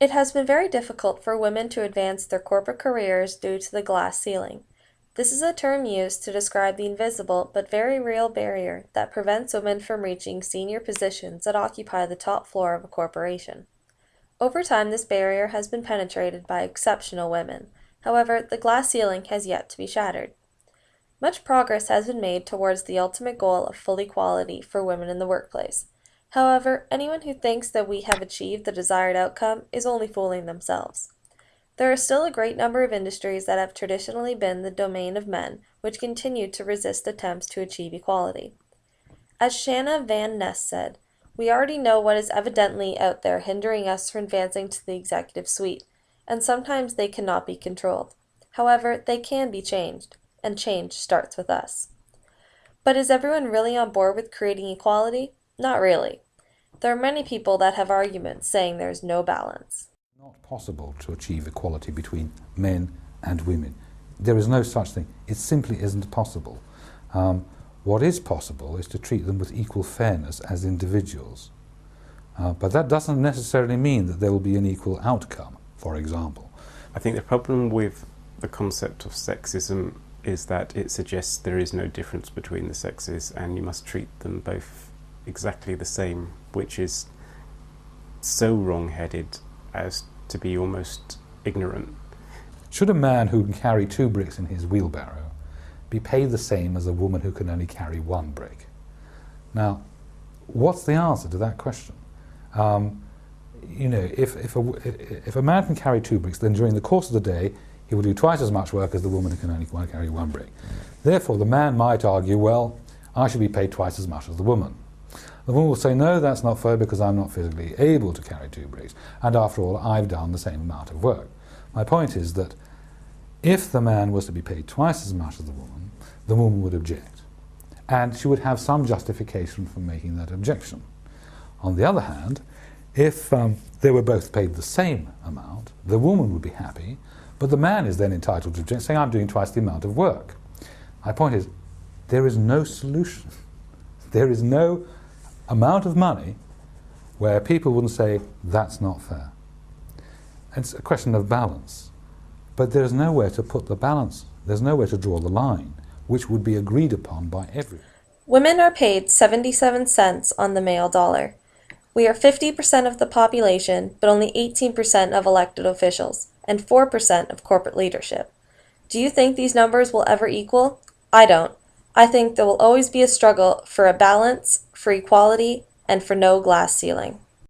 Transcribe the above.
It has been very difficult for women to advance their corporate careers due to the glass ceiling. This is a term used to describe the invisible but very real barrier that prevents women from reaching senior positions that occupy the top floor of a corporation. Over time, this barrier has been penetrated by exceptional women. However, the glass ceiling has yet to be shattered. Much progress has been made towards the ultimate goal of full equality for women in the workplace. However, anyone who thinks that we have achieved the desired outcome is only fooling themselves. There are still a great number of industries that have traditionally been the domain of men, which continue to resist attempts to achieve equality. As Shanna Van Ness said, we already know what is evidently out there hindering us from advancing to the executive suite, and sometimes they cannot be controlled. However, they can be changed, and change starts with us. But is everyone really on board with creating equality? Not really. There are many people that have arguments saying there is no balance. Not possible to achieve equality between men and women. There is no such thing. It simply isn't possible. What is possible is to treat them with equal fairness as individuals. But that doesn't necessarily mean that there will be an equal outcome, for example. I think the problem with the concept of sexism is that it suggests there is no difference between the sexes and you must treat them both exactly the same, which is so wrong-headed as to be almost ignorant. Should a man who can carry 2 bricks in his wheelbarrow be paid the same as a woman who can only carry 1 brick? Now, what's the answer to that question? If a man can carry 2 bricks, then during the course of the day he will do twice as much work as the woman who can only carry 1 brick. Therefore, the man might argue, well, I should be paid twice as much as the woman. The woman will say, no, that's not fair because I'm not physically able to carry 2 bricks, and after all, I've done the same amount of work. My point is that if the man was to be paid twice as much as the woman would object, and she would have some justification for making that objection. On the other hand, if they were both paid the same amount, the woman would be happy, but the man is then entitled to object, saying, I'm doing twice the amount of work. My point is, there is no solution. There is no amount of money where people wouldn't say, that's not fair. It's a question of balance. But there's nowhere to put the balance. There's nowhere to draw the line, which would be agreed upon by everyone. Women are paid 77 cents on the male dollar. We are 50% of the population, but only 18% of elected officials, and 4% of corporate leadership. Do you think these numbers will ever equal? I don't. I think there will always be a struggle for a balance, for equality, and for no glass ceiling.